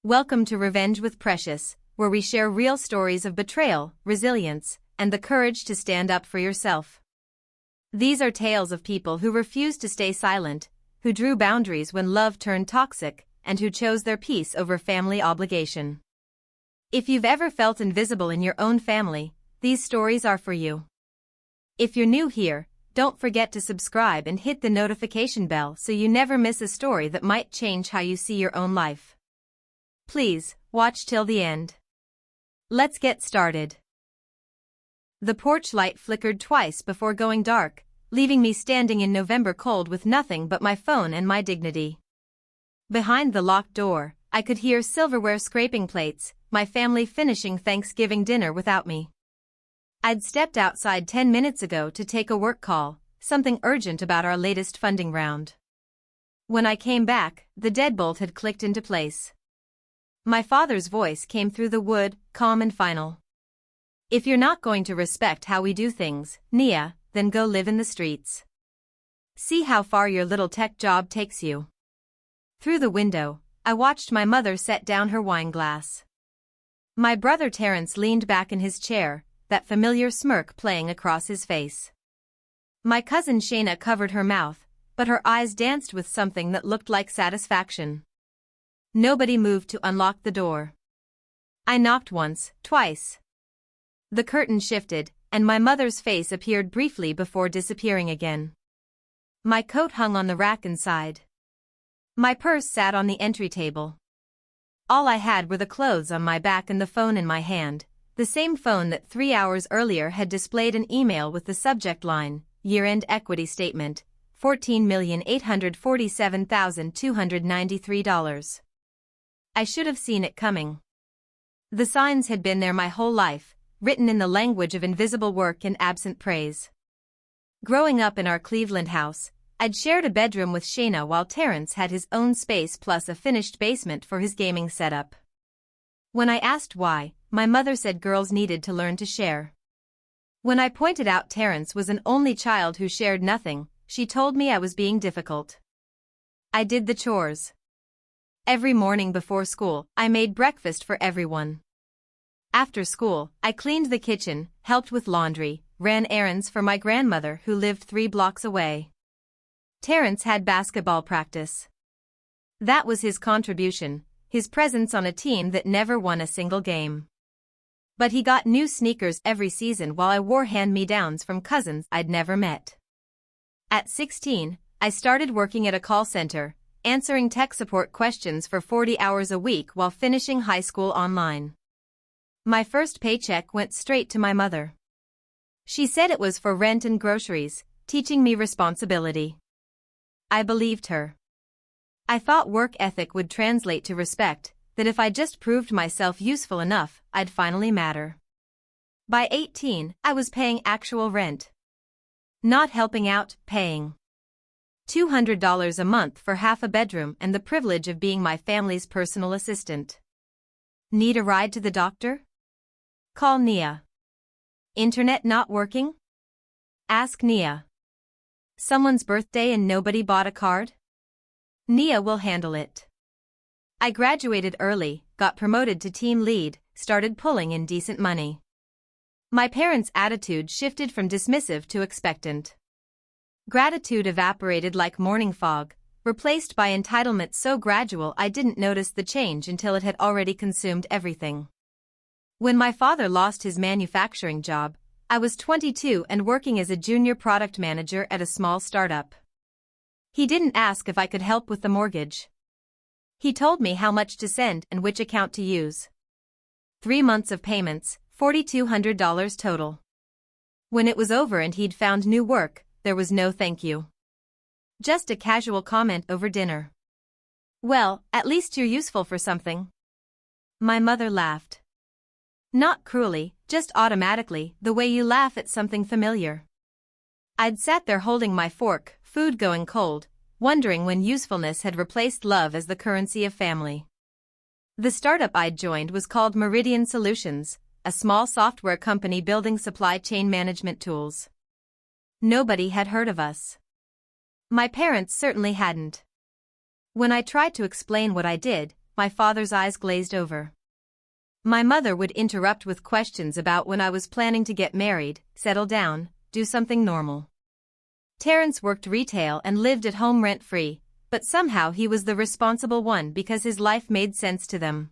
Welcome to Revenge with Precious, where we share real stories of betrayal, resilience, and the courage to stand up for yourself. These are tales of people who refused to stay silent, who drew boundaries when love turned toxic, and who chose their peace over family obligation. If you've ever felt invisible in your own family, these stories are for you. If you're new here, don't forget to subscribe and hit the notification bell so you never miss a story that might change how you see your own life. Please, watch till the end. Let's get started. The porch light flickered twice before going dark, leaving me standing in November cold with nothing but my phone and my dignity. Behind the locked door, I could hear silverware scraping plates, my family finishing Thanksgiving dinner without me. I'd stepped outside 10 minutes ago to take a work call, something urgent about our latest funding round. When I came back, the deadbolt had clicked into place. My father's voice came through the wood, calm and final. If you're not going to respect how we do things, Nia, then go live in the streets. See how far your little tech job takes you. Through the window, I watched my mother set down her wine glass. My brother Terence leaned back in his chair, that familiar smirk playing across his face. My cousin Shayna covered her mouth, but her eyes danced with something that looked like satisfaction. Nobody moved to unlock the door. I knocked once, twice. The curtain shifted, and my mother's face appeared briefly before disappearing again. My coat hung on the rack inside. My purse sat on the entry table. All I had were the clothes on my back and the phone in my hand, the same phone that 3 hours earlier had displayed an email with the subject line, Year-End Equity Statement, $14,847,293. I should have seen it coming. The signs had been there my whole life, written in the language of invisible work and absent praise. Growing up in our Cleveland house, I'd shared a bedroom with Shayna while Terence had his own space plus a finished basement for his gaming setup. When I asked why, my mother said girls needed to learn to share. When I pointed out Terence was an only child who shared nothing, she told me I was being difficult. I did the chores. Every morning before school, I made breakfast for everyone. After school, I cleaned the kitchen, helped with laundry, ran errands for my grandmother who lived 3 blocks away. Terence had basketball practice. That was his contribution, his presence on a team that never won a single game. But he got new sneakers every season while I wore hand-me-downs from cousins I'd never met. At 16, I started working at a call center, answering tech support questions for 40 hours a week while finishing high school online. My first paycheck went straight to my mother. She said it was for rent and groceries, teaching me responsibility. I believed her. I thought work ethic would translate to respect, that if I just proved myself useful enough, I'd finally matter. By 18, I was paying actual rent. Not helping out, paying. $200 a month for half a bedroom and the privilege of being my family's personal assistant. Need a ride to the doctor? Call Nia. Internet not working? Ask Nia. Someone's birthday and nobody bought a card? Nia will handle it. I graduated early, got promoted to team lead, started pulling in decent money. My parents' attitude shifted from dismissive to expectant. Gratitude evaporated like morning fog, replaced by entitlement so gradual I didn't notice the change until it had already consumed everything. When my father lost his manufacturing job, I was 22 and working as a junior product manager at a small startup. He didn't ask if I could help with the mortgage. He told me how much to send and which account to use. 3 months of payments, $4,200 total. When it was over and he'd found new work, there was no thank you. Just a casual comment over dinner. Well, at least you're useful for something. My mother laughed. Not cruelly, just automatically, the way you laugh at something familiar. I'd sat there holding my fork, food going cold, wondering when usefulness had replaced love as the currency of family. The startup I'd joined was called Meridian Solutions, a small software company building supply chain management tools. Nobody had heard of us. My parents certainly hadn't. When I tried to explain what I did, my father's eyes glazed over. My mother would interrupt with questions about when I was planning to get married, settle down, do something normal. Terrence worked retail and lived at home rent-free, but somehow he was the responsible one because his life made sense to them.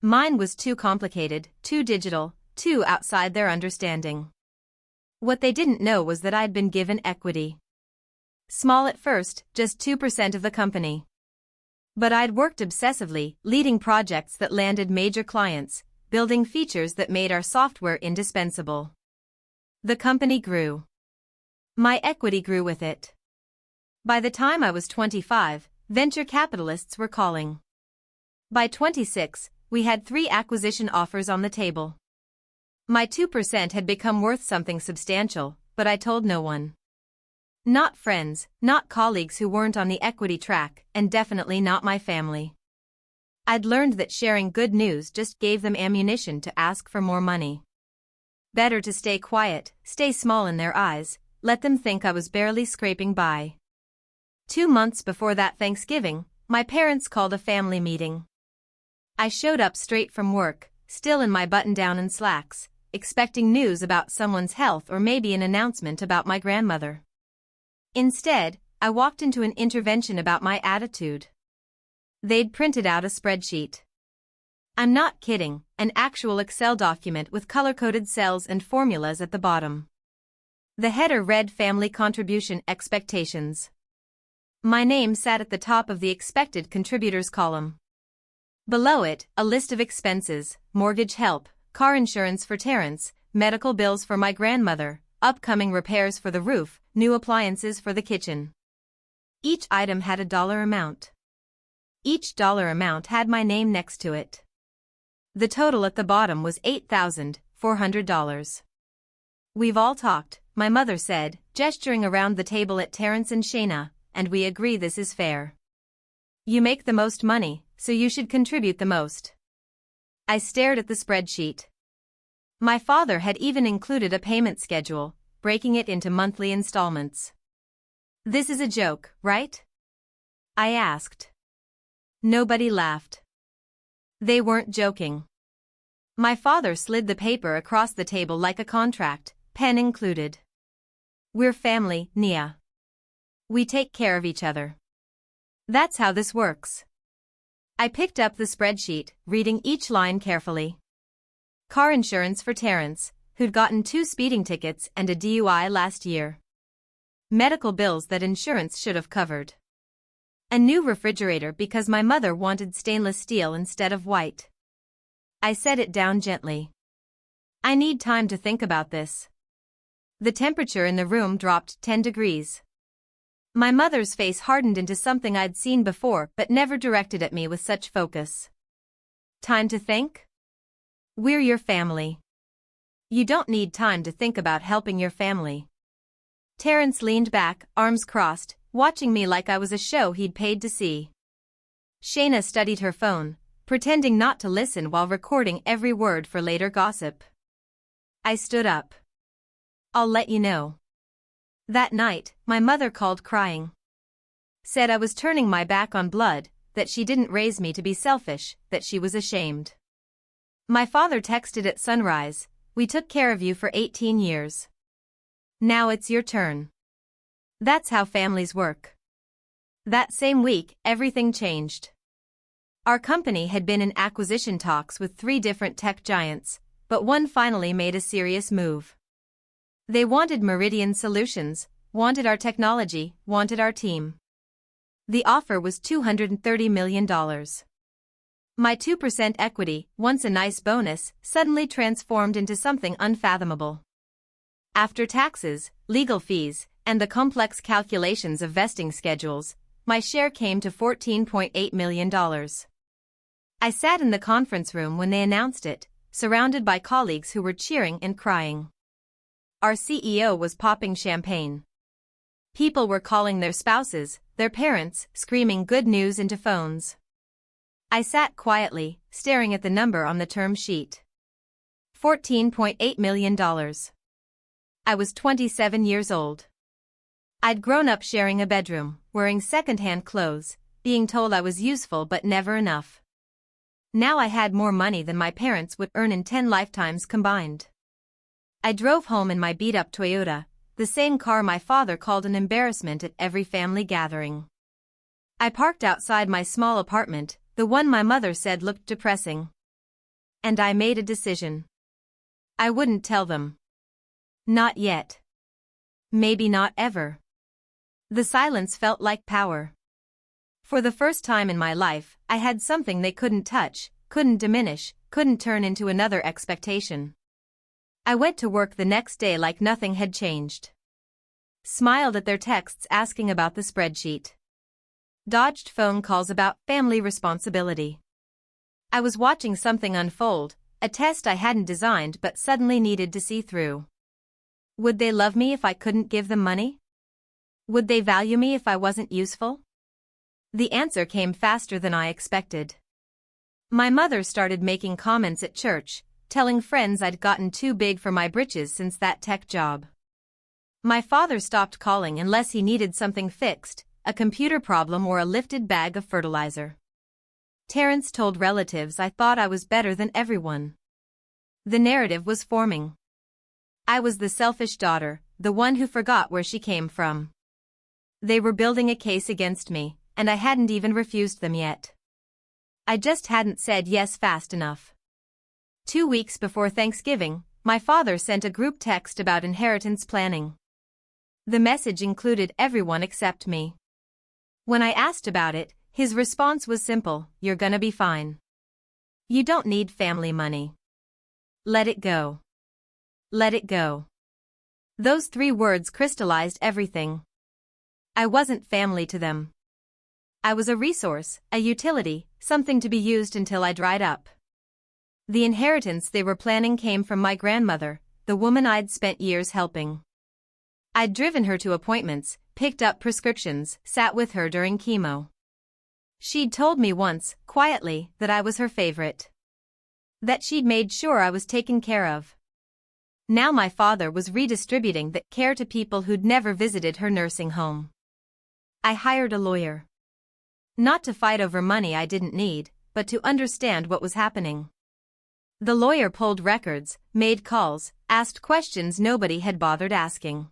Mine was too complicated, too digital, too outside their understanding. What they didn't know was that I'd been given equity. Small at first, just 2% of the company. But I'd worked obsessively, leading projects that landed major clients, building features that made our software indispensable. The company grew. My equity grew with it. By the time I was 25, venture capitalists were calling. By 26, we had 3 acquisition offers on the table. My 2% had become worth something substantial, but I told no one. Not friends, not colleagues who weren't on the equity track, and definitely not my family. I'd learned that sharing good news just gave them ammunition to ask for more money. Better to stay quiet, stay small in their eyes, let them think I was barely scraping by. 2 months before that Thanksgiving, my parents called a family meeting. I showed up straight from work, still in my button-down and slacks, expecting news about someone's health or maybe an announcement about my grandmother. Instead, I walked into an intervention about my attitude. They'd printed out a spreadsheet. I'm not kidding, an actual Excel document with color-coded cells and formulas at the bottom. The header read Family Contribution Expectations. My name sat at the top of the expected contributors column. Below it, a list of expenses, mortgage help, car insurance for Terrence, medical bills for my grandmother, upcoming repairs for the roof, new appliances for the kitchen. Each item had a dollar amount. Each dollar amount had my name next to it. The total at the bottom was $8,400. We've all talked, my mother said, gesturing around the table at Terrence and Shayna, and we agree this is fair. You make the most money, so you should contribute the most. I stared at the spreadsheet. My father had even included a payment schedule, breaking it into monthly installments. This is a joke, right? I asked. Nobody laughed. They weren't joking. My father slid the paper across the table like a contract, pen included. We're family, Nia. We take care of each other. That's how this works. I picked up the spreadsheet, reading each line carefully. Car insurance for Terrence, who'd gotten 2 speeding tickets and a DUI last year. Medical bills that insurance should have covered. A new refrigerator because my mother wanted stainless steel instead of white. I set it down gently. I need time to think about this. The temperature in the room dropped 10 degrees. My mother's face hardened into something I'd seen before but never directed at me with such focus. Time to think? We're your family. You don't need time to think about helping your family. Terrence leaned back, arms crossed, watching me like I was a show he'd paid to see. Shayna studied her phone, pretending not to listen while recording every word for later gossip. I stood up. I'll let you know. That night, my mother called crying. Said I was turning my back on blood, that she didn't raise me to be selfish, that she was ashamed. My father texted at sunrise, "We took care of you for 18 years. Now it's your turn." That's how families work. That same week, everything changed. Our company had been in acquisition talks with 3 different tech giants, but one finally made a serious move. They wanted Meridian Solutions, wanted our technology, wanted our team. The offer was $230 million. My 2% equity, once a nice bonus, suddenly transformed into something unfathomable. After taxes, legal fees, and the complex calculations of vesting schedules, my share came to $14.8 million. I sat in the conference room when they announced it, surrounded by colleagues who were cheering and crying. Our CEO was popping champagne. People were calling their spouses, their parents, screaming good news into phones. I sat quietly, staring at the number on the term sheet. $14.8 million. I was 27 years old. I'd grown up sharing a bedroom, wearing second-hand clothes, being told I was useful but never enough. Now I had more money than my parents would earn in 10 lifetimes combined. I drove home in my beat-up Toyota, the same car my father called an embarrassment at every family gathering. I parked outside my small apartment, the one my mother said looked depressing. And I made a decision. I wouldn't tell them. Not yet. Maybe not ever. The silence felt like power. For the first time in my life, I had something they couldn't touch, couldn't diminish, couldn't turn into another expectation. I went to work the next day like nothing had changed. Smiled at their texts asking about the spreadsheet. Dodged phone calls about family responsibility. I was watching something unfold, a test I hadn't designed but suddenly needed to see through. Would they love me if I couldn't give them money? Would they value me if I wasn't useful? The answer came faster than I expected. My mother started making comments at church, telling friends I'd gotten too big for my britches since that tech job. My father stopped calling unless he needed something fixed, a computer problem or a lifted bag of fertilizer. Terrence told relatives I thought I was better than everyone. The narrative was forming. I was the selfish daughter, the one who forgot where she came from. They were building a case against me, and I hadn't even refused them yet. I just hadn't said yes fast enough. 2 weeks before Thanksgiving, my father sent a group text about inheritance planning. The message included everyone except me. When I asked about it, his response was simple: "You're gonna be fine. You don't need family money. Let it go. Let it go." Those 3 words crystallized everything. I wasn't family to them. I was a resource, a utility, something to be used until I dried up. The inheritance they were planning came from my grandmother, the woman I'd spent years helping. I'd driven her to appointments, picked up prescriptions, sat with her during chemo. She'd told me once, quietly, that I was her favorite. That she'd made sure I was taken care of. Now my father was redistributing that care to people who'd never visited her nursing home. I hired a lawyer. Not to fight over money I didn't need, but to understand what was happening. The lawyer pulled records, made calls, asked questions nobody had bothered asking.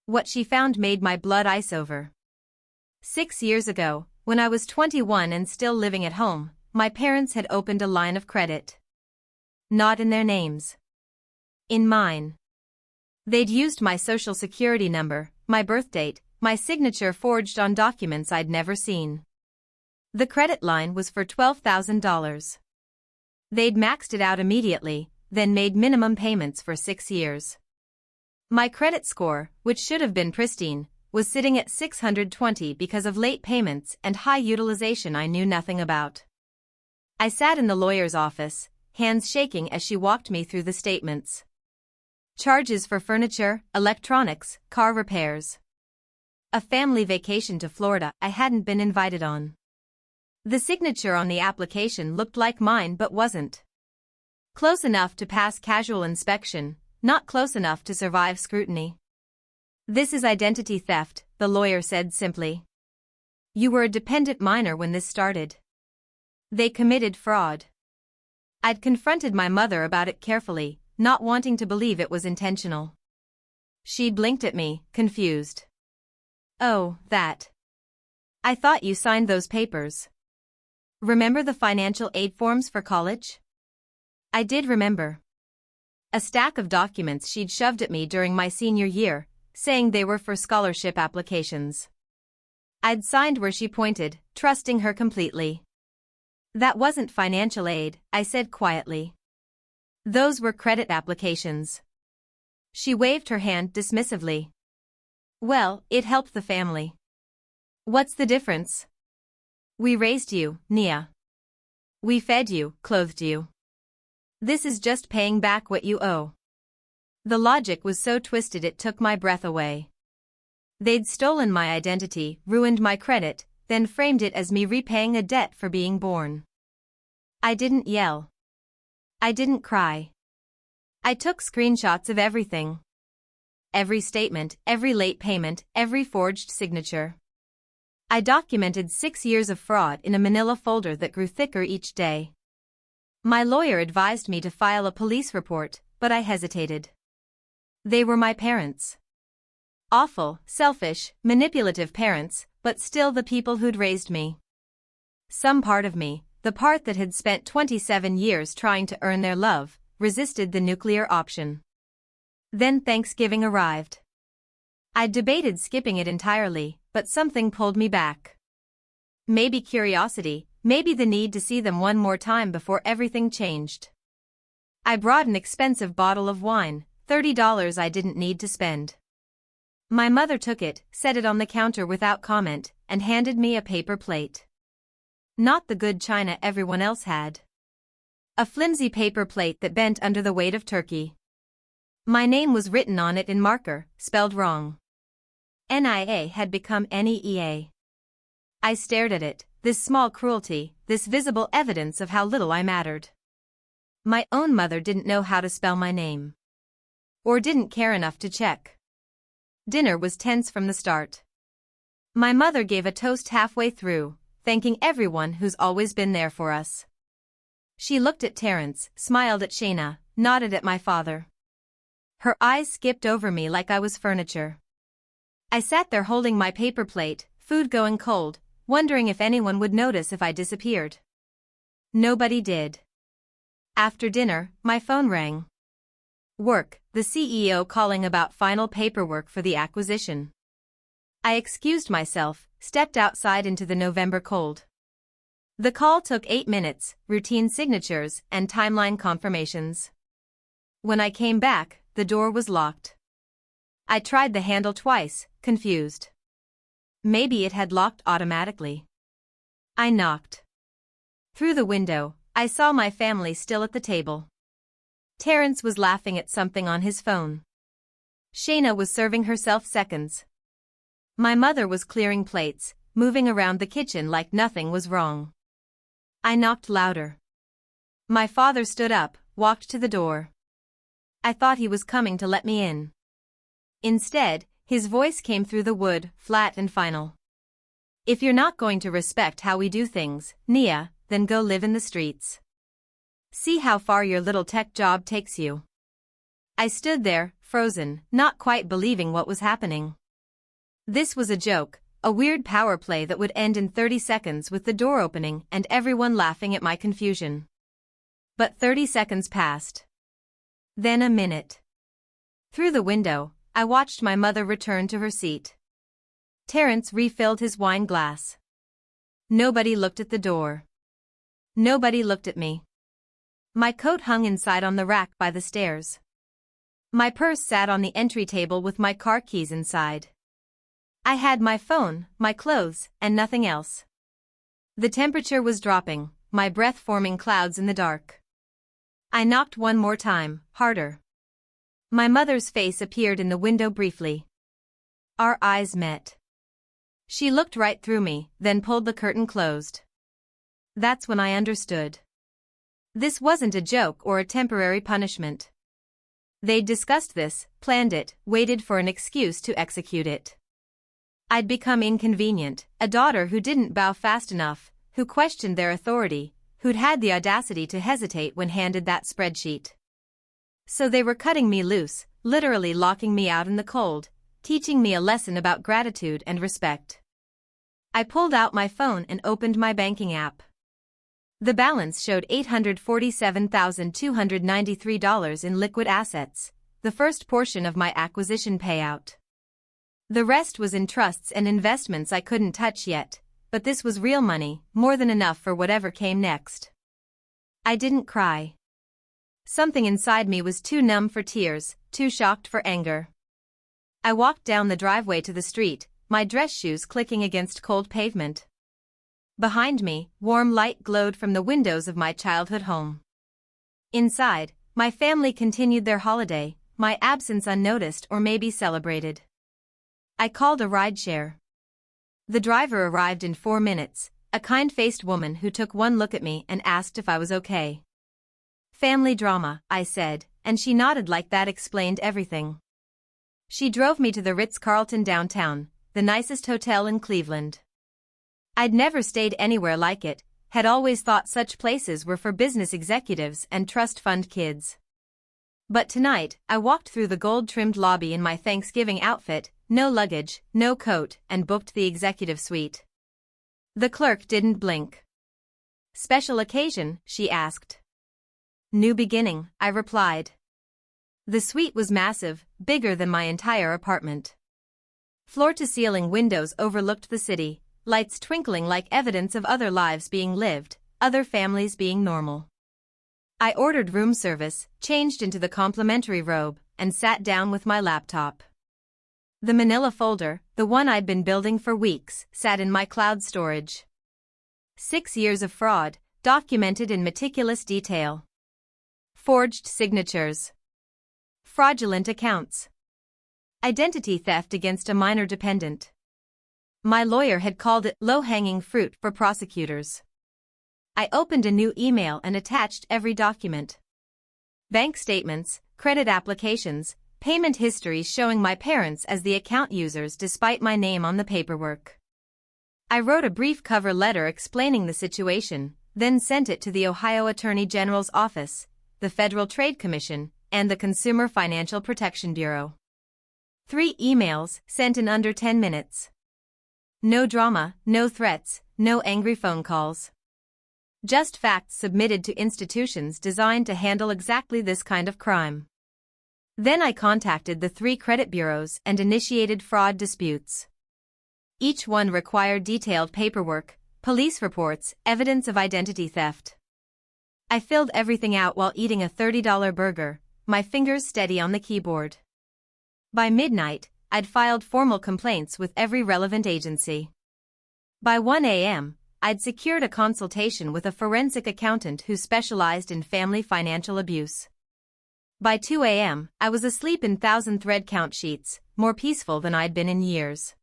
What she found made my blood ice over. 6 years ago, when I was 21 and still living at home, my parents had opened a line of credit. Not in their names. In mine. They'd used my social security number, my birth date, my signature forged on documents I'd never seen. The credit line was for $12,000. They'd maxed it out immediately, then made minimum payments for 6 years. My credit score, which should have been pristine, was sitting at 620 because of late payments and high utilization I knew nothing about. I sat in the lawyer's office, hands shaking as she walked me through the statements. Charges for furniture, electronics, car repairs. A family vacation to Florida I hadn't been invited on. The signature on the application looked like mine but wasn't. Close enough to pass casual inspection, not close enough to survive scrutiny. "This is identity theft," the lawyer said simply. "You were a dependent minor when this started. They committed fraud." I'd confronted my mother about it carefully, not wanting to believe it was intentional. She blinked at me, confused. "Oh, that. I thought you signed those papers. Remember the financial aid forms for college?" I did remember. A stack of documents she'd shoved at me during my senior year, saying they were for scholarship applications. I'd signed where she pointed, trusting her completely. "That wasn't financial aid," I said quietly. "Those were credit applications." She waved her hand dismissively. "Well, it helped the family." "What's the difference?" "We raised you, Nia. We fed you, clothed you. This is just paying back what you owe." The logic was so twisted it took my breath away. They'd stolen my identity, ruined my credit, then framed it as me repaying a debt for being born. I didn't yell. I didn't cry. I took screenshots of everything. Every statement, every late payment, every forged signature. I documented 6 years of fraud in a manila folder that grew thicker each day. My lawyer advised me to file a police report, but I hesitated. They were my parents. Awful, selfish, manipulative parents, but still the people who'd raised me. Some part of me, the part that had spent 27 years trying to earn their love, resisted the nuclear option. Then Thanksgiving arrived. I'd debated skipping it entirely, but something pulled me back. Maybe curiosity, maybe the need to see them one more time before everything changed. I brought an expensive bottle of wine, $30 I didn't need to spend. My mother took it, set it on the counter without comment, and handed me a paper plate. Not the good china everyone else had. A flimsy paper plate that bent under the weight of turkey. My name was written on it in marker, spelled wrong. NIA had become NEEA. I stared at it, this small cruelty, this visible evidence of how little I mattered. My own mother didn't know how to spell my name. Or didn't care enough to check. Dinner was tense from the start. My mother gave a toast halfway through, thanking everyone who's always been there for us. She looked at Terrence, smiled at Shayna, nodded at my father. Her eyes skipped over me like I was furniture. I sat there holding my paper plate, food going cold, wondering if anyone would notice if I disappeared. Nobody did. After dinner, my phone rang. Work, the CEO calling about final paperwork for the acquisition. I excused myself, stepped outside into the November cold. The call took 8 minutes, routine signatures, and timeline confirmations. When I came back, the door was locked. I tried the handle twice, confused. Maybe it had locked automatically. I knocked. Through the window, I saw my family still at the table. Terrence was laughing at something on his phone. Shayna was serving herself seconds. My mother was clearing plates, moving around the kitchen like nothing was wrong. I knocked louder. My father stood up, walked to the door. I thought he was coming to let me in. Instead, his voice came through the wood, flat and final. If you're not going to respect how we do things, Nia, then go live in the streets. See how far your little tech job takes you. I stood there, frozen, not quite believing what was happening. This was a joke, a weird power play that would end in 30 seconds with the door opening and everyone laughing at my confusion. But 30 seconds passed. Then a minute. Through the window, I watched my mother return to her seat. Terrence refilled his wine glass. Nobody looked at the door. Nobody looked at me. My coat hung inside on the rack by the stairs. My purse sat on the entry table with my car keys inside. I had my phone, my clothes, and nothing else. The temperature was dropping, my breath forming clouds in the dark. I knocked one more time, harder. My mother's face appeared in the window briefly. Our eyes met. She looked right through me, then pulled the curtain closed. That's when I understood. This wasn't a joke or a temporary punishment. They'd discussed this, planned it, waited for an excuse to execute it. I'd become inconvenient, a daughter who didn't bow fast enough, who questioned their authority, who'd had the audacity to hesitate when handed that spreadsheet. So they were cutting me loose, literally locking me out in the cold, teaching me a lesson about gratitude and respect. I pulled out my phone and opened my banking app. The balance showed $847,293 in liquid assets, the first portion of my acquisition payout. The rest was in trusts and investments I couldn't touch yet, but this was real money, more than enough for whatever came next. I didn't cry. Something inside me was too numb for tears, too shocked for anger. I walked down the driveway to the street, my dress shoes clicking against cold pavement. Behind me, warm light glowed from the windows of my childhood home. Inside, my family continued their holiday, my absence unnoticed or maybe celebrated. I called a rideshare. The driver arrived in 4 minutes, a kind-faced woman who took one look at me and asked if I was okay. Family drama, I said, and she nodded like that explained everything. She drove me to the Ritz-Carlton downtown, the nicest hotel in Cleveland. I'd never stayed anywhere like it, had always thought such places were for business executives and trust fund kids. But tonight, I walked through the gold-trimmed lobby in my Thanksgiving outfit, no luggage, no coat, and booked the executive suite. The clerk didn't blink. "Special occasion?" she asked. "New beginning," I replied. The suite was massive, bigger than my entire apartment. Floor-to-ceiling windows overlooked the city, lights twinkling like evidence of other lives being lived, other families being normal. I ordered room service, changed into the complimentary robe, and sat down with my laptop. The manila folder, the one I'd been building for weeks, sat in my cloud storage. 6 years of fraud, documented in meticulous detail. Forged signatures. Fraudulent accounts. Identity theft against a minor dependent. My lawyer had called it low-hanging fruit for prosecutors. I opened a new email and attached every document. Bank statements, credit applications, payment histories showing my parents as the account users despite my name on the paperwork. I wrote a brief cover letter explaining the situation, then sent it to the Ohio Attorney General's office, the Federal Trade Commission, and the Consumer Financial Protection Bureau. 3 emails, sent in under 10 minutes. No drama, no threats, no angry phone calls. Just facts submitted to institutions designed to handle exactly this kind of crime. Then I contacted the 3 credit bureaus and initiated fraud disputes. Each one required detailed paperwork, police reports, evidence of identity theft. I filled everything out while eating a $30 burger, my fingers steady on the keyboard. By midnight, I'd filed formal complaints with every relevant agency. By 1 a.m., I'd secured a consultation with a forensic accountant who specialized in family financial abuse. By 2 a.m., I was asleep in 1,000 thread count sheets, more peaceful than I'd been in years.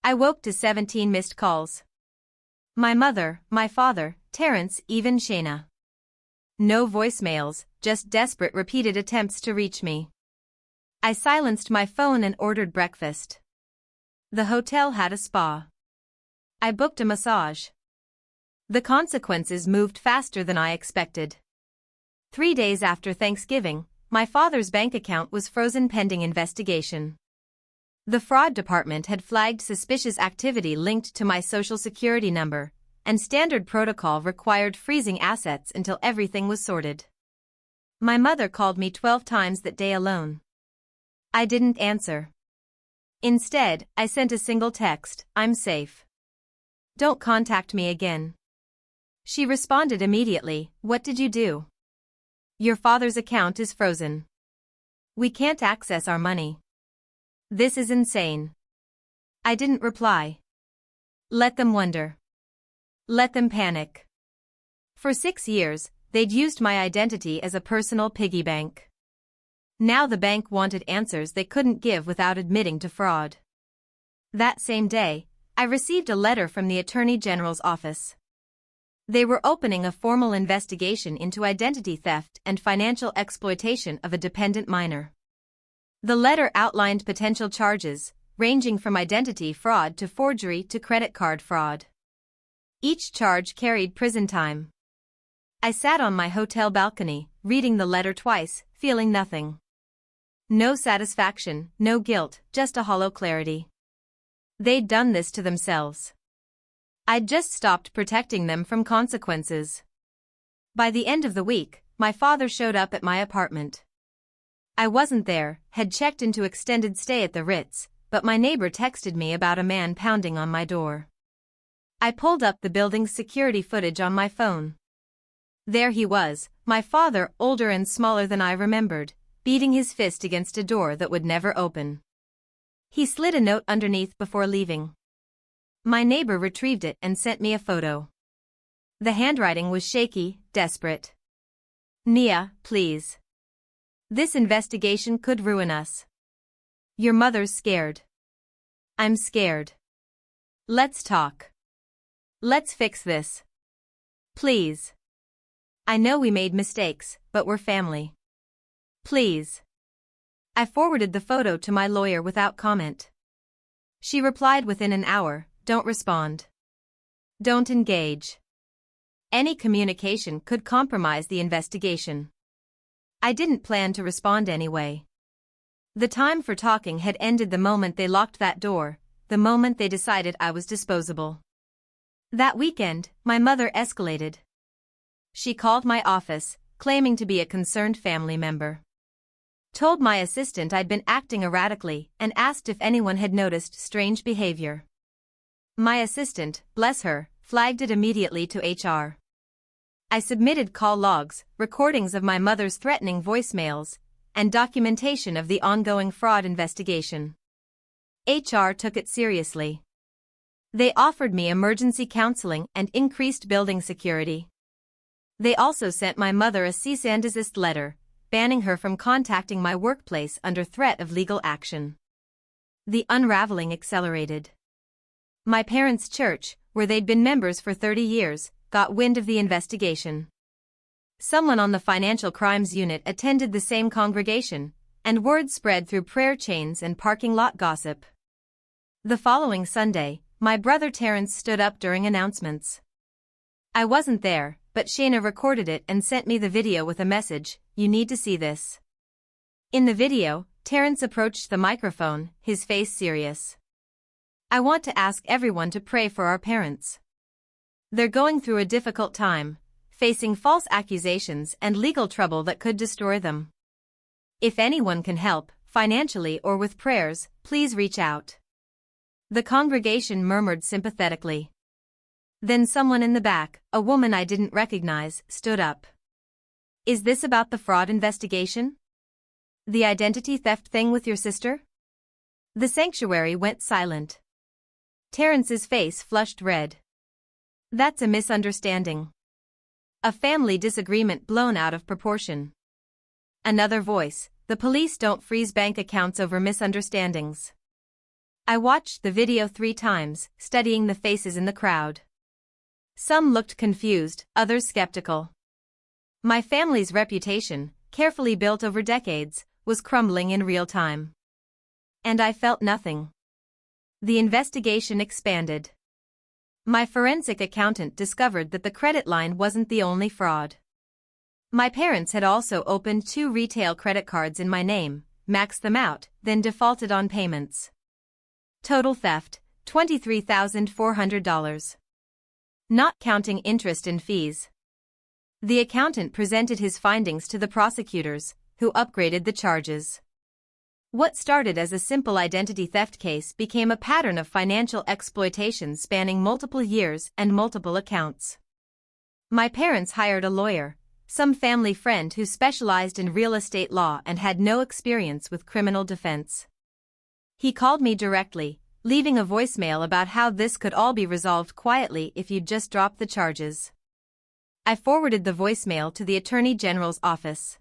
I woke to 17 missed calls. My mother, my father, Terrence, even Shayna. No voicemails, just desperate repeated attempts to reach me. I silenced my phone and ordered breakfast. The hotel had a spa. I booked a massage. The consequences moved faster than I expected. 3 days after Thanksgiving, my father's bank account was frozen pending investigation. The fraud department had flagged suspicious activity linked to my social security number, and standard protocol required freezing assets until everything was sorted. My mother called me 12 times that day alone. I didn't answer. Instead, I sent a single text, "I'm safe. Don't contact me again." She responded immediately, "What did you do? Your father's account is frozen. We can't access our money. This is insane." I didn't reply. Let them wonder. Let them panic. For 6 years, they'd used my identity as a personal piggy bank. Now the bank wanted answers they couldn't give without admitting to fraud. That same day, I received a letter from the Attorney General's office. They were opening a formal investigation into identity theft and financial exploitation of a dependent minor. The letter outlined potential charges, ranging from identity fraud to forgery to credit card fraud. Each charge carried prison time. I sat on my hotel balcony, reading the letter twice, feeling nothing. No satisfaction, no guilt, just a hollow clarity. They'd done this to themselves. I'd just stopped protecting them from consequences. By the end of the week, my father showed up at my apartment. I wasn't there, had checked into extended stay at the Ritz, but my neighbor texted me about a man pounding on my door. I pulled up the building's security footage on my phone. There he was, my father, older and smaller than I remembered, beating his fist against a door that would never open. He slid a note underneath before leaving. My neighbor retrieved it and sent me a photo. The handwriting was shaky, desperate. "Nia, please. This investigation could ruin us. Your mother's scared. I'm scared. Let's talk. Let's fix this. Please. I know we made mistakes, but we're family. Please." I forwarded the photo to my lawyer without comment. She replied within an hour, "Don't respond. Don't engage. Any communication could compromise the investigation. I didn't plan to respond anyway. The time for talking had ended the moment they locked that door, the moment they decided I was disposable. That weekend, my mother escalated. She called my office, claiming to be a concerned family member. Told my assistant I'd been acting erratically and asked if anyone had noticed strange behavior. My assistant, bless her, flagged it immediately to HR. I submitted call logs, recordings of my mother's threatening voicemails, and documentation of the ongoing fraud investigation. HR took it seriously. They offered me emergency counseling and increased building security. They also sent my mother a cease and desist letter, banning her from contacting my workplace under threat of legal action. The unraveling accelerated. My parents' church, where they'd been members for 30 years, got wind of the investigation. Someone on the financial crimes unit attended the same congregation, and word spread through prayer chains and parking lot gossip. The following Sunday, my brother Terrence stood up during announcements. I wasn't there, but Shayna recorded it and sent me the video with a message, "You need to see this." In the video, Terrence approached the microphone, his face serious. "I want to ask everyone to pray for our parents. They're going through a difficult time, facing false accusations and legal trouble that could destroy them. If anyone can help, financially or with prayers, please reach out." The congregation murmured sympathetically. Then someone in the back, a woman I didn't recognize, stood up. "Is this about the fraud investigation? The identity theft thing with your sister?" The sanctuary went silent. Terrence's face flushed red. "That's a misunderstanding. A family disagreement blown out of proportion." Another voice, "The police don't freeze bank accounts over misunderstandings." I watched the video 3 times, studying the faces in the crowd. Some looked confused, others skeptical. My family's reputation, carefully built over decades, was crumbling in real time. And I felt nothing. The investigation expanded. My forensic accountant discovered that the credit line wasn't the only fraud. My parents had also opened 2 retail credit cards in my name, maxed them out, then defaulted on payments. Total theft, $23,400. Not counting interest and fees. The accountant presented his findings to the prosecutors, who upgraded the charges. What started as a simple identity theft case became a pattern of financial exploitation spanning multiple years and multiple accounts. My parents hired a lawyer, some family friend who specialized in real estate law and had no experience with criminal defense. He called me directly, leaving a voicemail about how this could all be resolved quietly if you'd just drop the charges. I forwarded the voicemail to the Attorney General's office.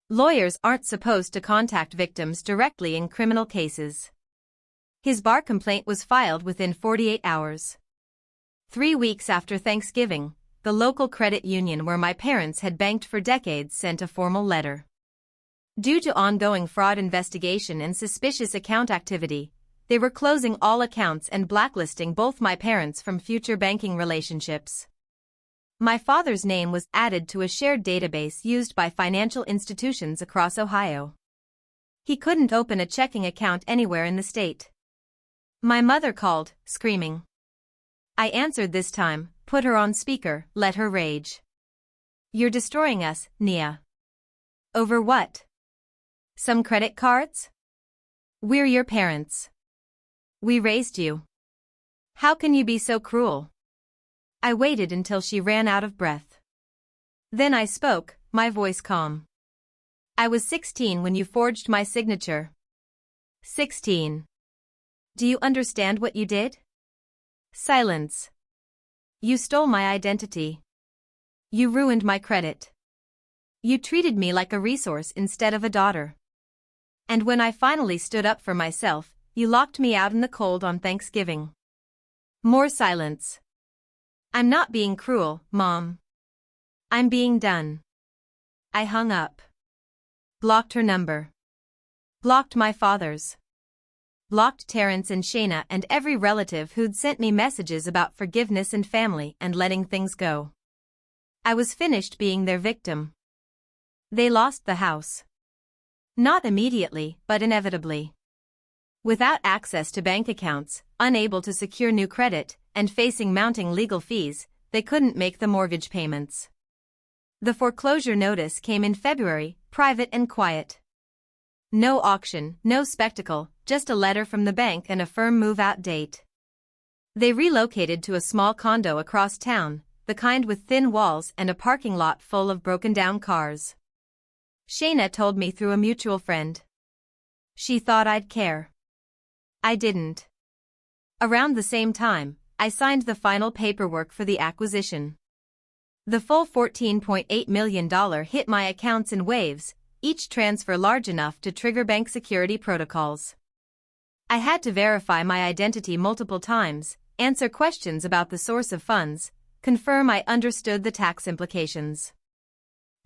Lawyers aren't supposed to contact victims directly in criminal cases. His bar complaint was filed within 48 hours. 3 weeks after Thanksgiving, the local credit union where my parents had banked for decades sent a formal letter. Due to ongoing fraud investigation and suspicious account activity, they were closing all accounts and blacklisting both my parents from future banking relationships. My father's name was added to a shared database used by financial institutions across Ohio. He couldn't open a checking account anywhere in the state. My mother called, screaming. I answered this time, put her on speaker, let her rage. "You're destroying us, Nia." "Over what? Some credit cards? We're your parents. We raised you. How can you be so cruel?" I waited until she ran out of breath. Then I spoke, my voice calm. "I was 16 when you forged my signature." 16. "Do you understand what you did?" Silence. "You stole my identity. You ruined my credit. You treated me like a resource instead of a daughter. And when I finally stood up for myself, you locked me out in the cold on Thanksgiving." More silence. "I'm not being cruel, Mom. I'm being done." I hung up. Blocked her number. Blocked my father's. Blocked Terrence and Shayna and every relative who'd sent me messages about forgiveness and family and letting things go. I was finished being their victim. They lost the house. Not immediately, but inevitably. Without access to bank accounts, unable to secure new credit, and facing mounting legal fees, they couldn't make the mortgage payments. The foreclosure notice came in February, private and quiet. No auction, no spectacle, just a letter from the bank and a firm move-out date. They relocated to a small condo across town, the kind with thin walls and a parking lot full of broken-down cars. Shayna told me through a mutual friend. She thought I'd care. I didn't. Around the same time, I signed the final paperwork for the acquisition. The full $14.8 million hit my accounts in waves, each transfer large enough to trigger bank security protocols. I had to verify my identity multiple times, answer questions about the source of funds, confirm I understood the tax implications.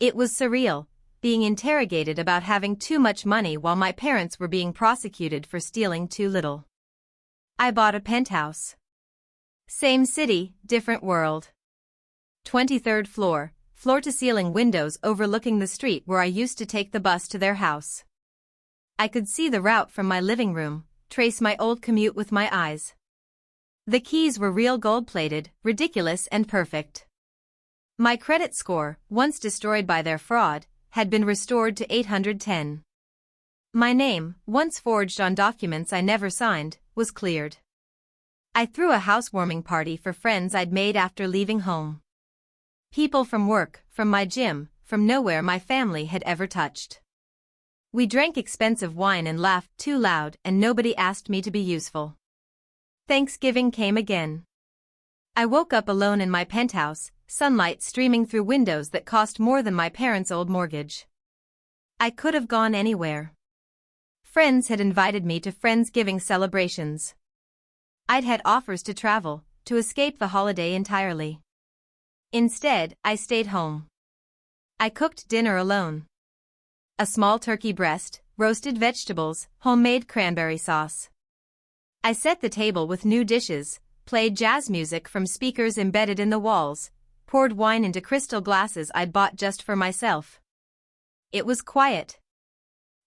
It was surreal, being interrogated about having too much money while my parents were being prosecuted for stealing too little. I bought a penthouse. Same city, different world. 23rd floor, floor-to-ceiling windows overlooking the street where I used to take the bus to their house. I could see the route from my living room, trace my old commute with my eyes. The keys were real gold-plated, ridiculous and perfect. My credit score, once destroyed by their fraud, had been restored to 810. My name, once forged on documents I never signed, was cleared. I threw a housewarming party for friends I'd made after leaving home. People from work, from my gym, from nowhere my family had ever touched. We drank expensive wine and laughed too loud, and nobody asked me to be useful. Thanksgiving came again. I woke up alone in my penthouse, sunlight streaming through windows that cost more than my parents' old mortgage. I could have gone anywhere. Friends had invited me to Friendsgiving celebrations. I'd had offers to travel, to escape the holiday entirely. Instead, I stayed home. I cooked dinner alone. A small turkey breast, roasted vegetables, homemade cranberry sauce. I set the table with new dishes, played jazz music from speakers embedded in the walls, poured wine into crystal glasses I'd bought just for myself. It was quiet.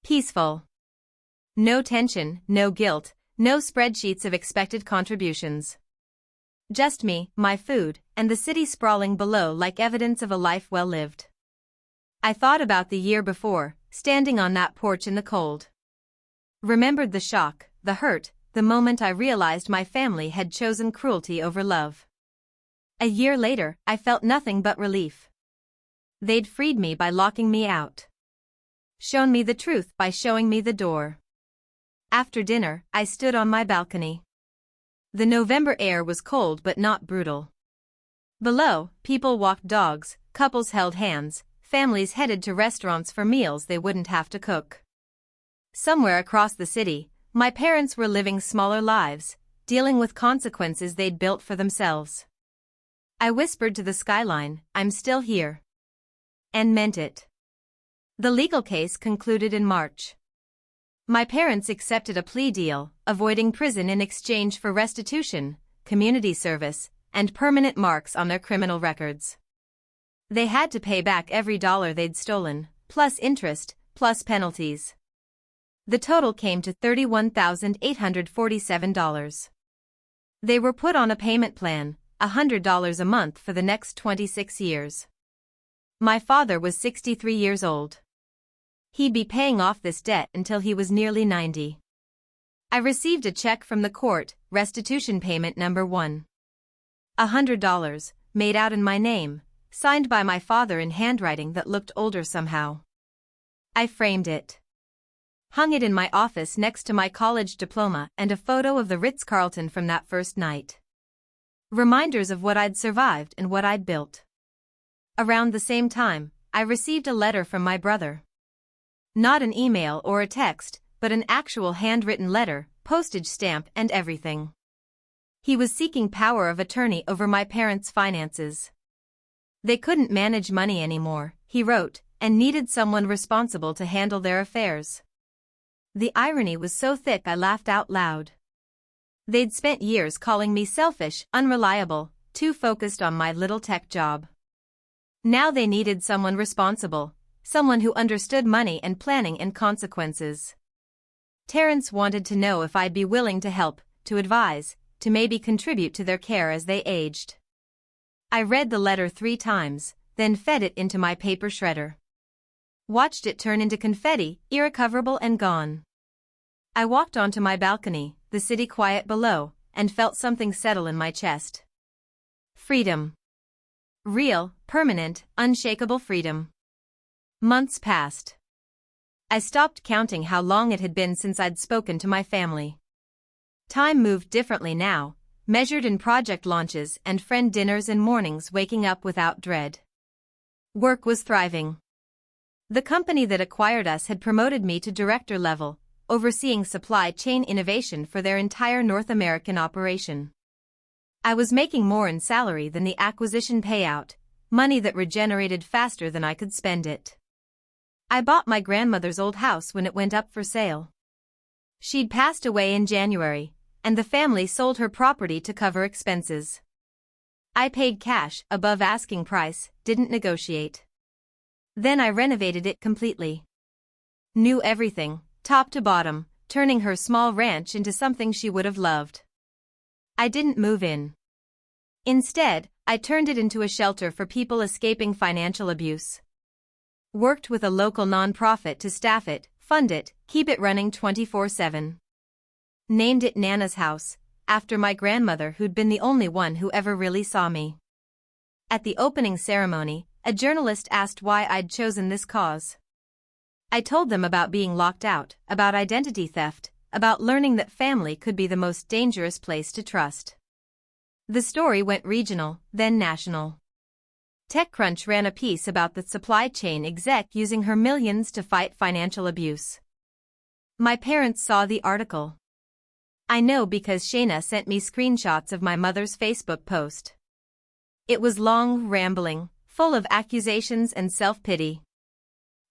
Peaceful. No tension, no guilt, no spreadsheets of expected contributions. Just me, my food, and the city sprawling below like evidence of a life well lived. I thought about the year before, standing on that porch in the cold. Remembered the shock, the hurt, the moment I realized my family had chosen cruelty over love. A year later, I felt nothing but relief. They'd freed me by locking me out. Shown me the truth by showing me the door. After dinner, I stood on my balcony. The November air was cold but not brutal. Below, people walked dogs, couples held hands, families headed to restaurants for meals they wouldn't have to cook. Somewhere across the city, my parents were living smaller lives, dealing with consequences they'd built for themselves. I whispered to the skyline, "I'm still here." And meant it. The legal case concluded in March. My parents accepted a plea deal, avoiding prison in exchange for restitution, community service, and permanent marks on their criminal records. They had to pay back every dollar they'd stolen, plus interest, plus penalties. The total came to $31,847. They were put on a payment plan, $100 a month for the next 26 years. My father was 63 years old. He'd be paying off this debt until he was nearly 90. I received a check from the court, restitution payment number 1. $100, made out in my name, signed by my father in handwriting that looked older somehow. I framed it. Hung it in my office next to my college diploma and a photo of the Ritz-Carlton from that first night. Reminders of what I'd survived and what I'd built. Around the same time, I received a letter from my brother. Not an email or a text, but an actual handwritten letter, postage stamp and everything. He was seeking power of attorney over my parents' finances. They couldn't manage money anymore, he wrote, and needed someone responsible to handle their affairs. The irony was so thick I laughed out loud. They'd spent years calling me selfish, unreliable, too focused on my little tech job. Now they needed someone responsible, someone who understood money and planning and consequences. Terrence wanted to know if I'd be willing to help, to advise, to maybe contribute to their care as they aged. I read the letter 3 times, then fed it into my paper shredder. Watched it turn into confetti, irrecoverable and gone. I walked onto my balcony, the city quiet below, and felt something settle in my chest. Freedom. Real, permanent, unshakable freedom. Months passed. I stopped counting how long it had been since I'd spoken to my family. Time moved differently now, measured in project launches and friend dinners and mornings waking up without dread. Work was thriving. The company that acquired us had promoted me to director level, overseeing supply chain innovation for their entire North American operation. I was making more in salary than the acquisition payout, money that regenerated faster than I could spend it. I bought my grandmother's old house when it went up for sale. She'd passed away in January, and the family sold her property to cover expenses. I paid cash, above asking price, didn't negotiate. Then I renovated it completely. Knew everything, top to bottom, turning her small ranch into something she would have loved. I didn't move in. Instead, I turned it into a shelter for people escaping financial abuse. Worked with a local nonprofit to staff it, fund it, keep it running 24/7. Named it Nana's House, after my grandmother who'd been the only one who ever really saw me. At the opening ceremony, a journalist asked why I'd chosen this cause. I told them about being locked out, about identity theft, about learning that family could be the most dangerous place to trust. The story went regional, then national. TechCrunch ran a piece about the supply chain exec using her millions to fight financial abuse. My parents saw the article. I know because Shayna sent me screenshots of my mother's Facebook post. It was long, rambling, full of accusations and self-pity.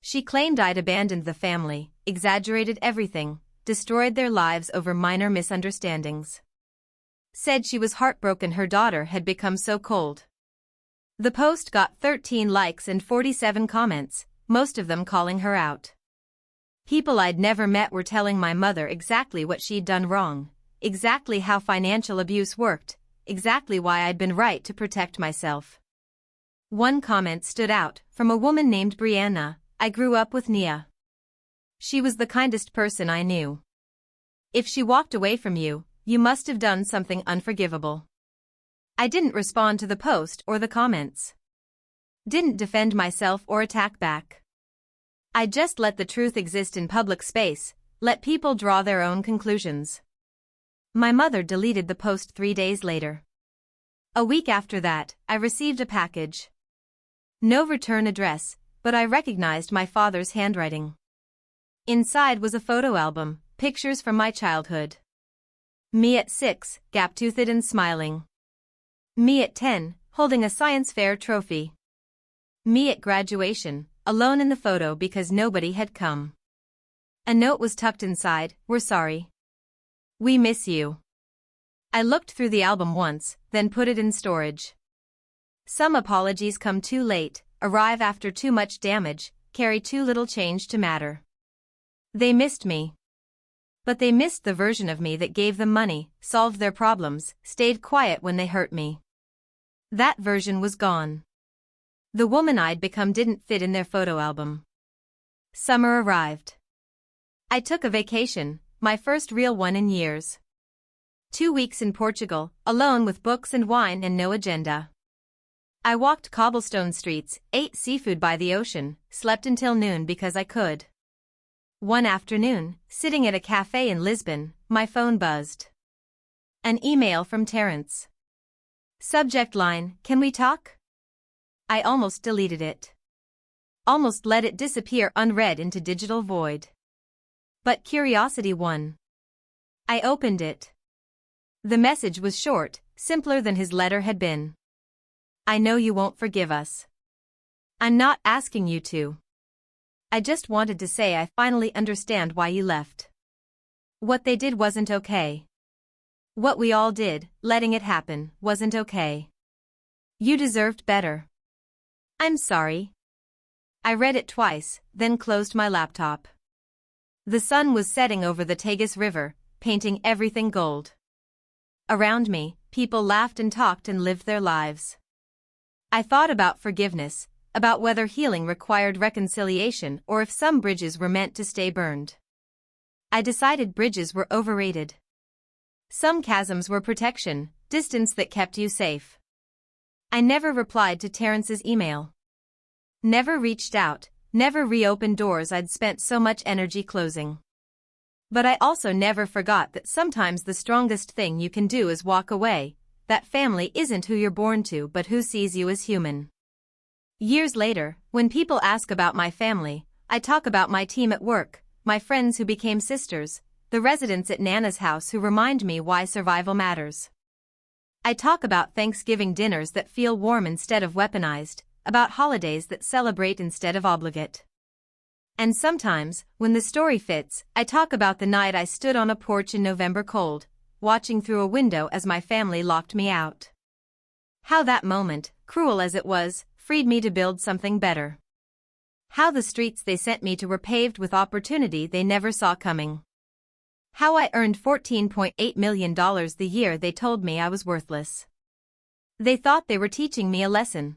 She claimed I'd abandoned the family, exaggerated everything, destroyed their lives over minor misunderstandings. Said she was heartbroken her daughter had become so cold. The post got 13 likes and 47 comments, most of them calling her out. People I'd never met were telling my mother exactly what she'd done wrong, exactly how financial abuse worked, exactly why I'd been right to protect myself. One comment stood out, from a woman named Brianna. I grew up with Nia. She was the kindest person I knew. If she walked away from you, you must have done something unforgivable. I didn't respond to the post or the comments. Didn't defend myself or attack back. I just let the truth exist in public space, let people draw their own conclusions. My mother deleted the post 3 days later. A week after that, I received a package. No return address, but I recognized my father's handwriting. Inside was a photo album, pictures from my childhood. Me at 6, gap-toothed and smiling. Me at 10, holding a science fair trophy. Me at graduation, alone in the photo because nobody had come. A note was tucked inside, "We're sorry. We miss you." I looked through the album once, then put it in storage. Some apologies come too late, arrive after too much damage, carry too little change to matter. They missed me. But they missed the version of me that gave them money, solved their problems, stayed quiet when they hurt me. That version was gone. The woman I'd become didn't fit in their photo album. Summer arrived. I took a vacation, my first real one in years. 2 weeks in Portugal, alone with books and wine and no agenda. I walked cobblestone streets, ate seafood by the ocean, slept until noon because I could. One afternoon, sitting at a cafe in Lisbon, my phone buzzed. An email from Terrence. Subject line, "Can we talk?" I almost deleted it. Almost let it disappear unread into digital void. But curiosity won. I opened it. The message was short, simpler than his letter had been. "I know you won't forgive us. I'm not asking you to. I just wanted to say I finally understand why you left. What they did wasn't okay. What we all did, letting it happen, wasn't okay. You deserved better. I'm sorry. I read it twice, then closed my laptop. The sun was setting over the Tagus River, painting everything gold. Around me, people laughed and talked and lived their lives. I thought about forgiveness, about whether healing required reconciliation or if some bridges were meant to stay burned. I decided bridges were overrated. Some chasms were protection, distance that kept you safe. I never replied to Terrence's email. Never reached out, never reopened doors I'd spent so much energy closing. But I also never forgot that sometimes the strongest thing you can do is walk away, that family isn't who you're born to but who sees you as human. Years later, when people ask about my family, I talk about my team at work, my friends who became sisters, the residents at Nana's house who remind me why survival matters. I talk about Thanksgiving dinners that feel warm instead of weaponized, about holidays that celebrate instead of obligate. And sometimes, when the story fits, I talk about the night I stood on a porch in November cold, watching through a window as my family locked me out. How that moment, cruel as it was, freed me to build something better. How the streets they sent me to were paved with opportunity they never saw coming. How I earned $14.8 million the year they told me I was worthless. They thought they were teaching me a lesson.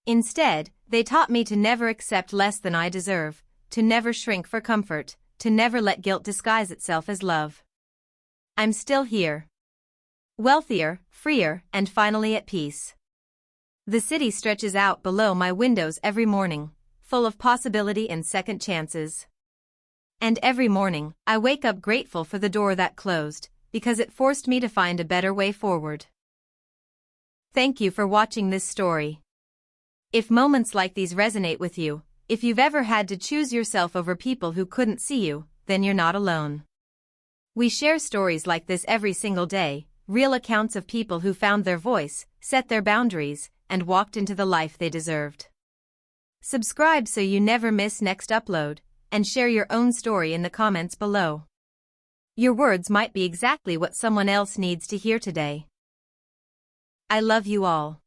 Instead, they taught me to never accept less than I deserve, to never shrink for comfort, to never let guilt disguise itself as love. I'm still here. Wealthier, freer, and finally at peace. The city stretches out below my windows every morning, full of possibility and second chances. And every morning, I wake up grateful for the door that closed, because it forced me to find a better way forward. Thank you for watching this story. If moments like these resonate with you, if you've ever had to choose yourself over people who couldn't see you, then you're not alone. We share stories like this every single day, real accounts of people who found their voice, set their boundaries, and walked into the life they deserved. Subscribe so you never miss next upload, and share your own story in the comments below. Your words might be exactly what someone else needs to hear today. I love you all.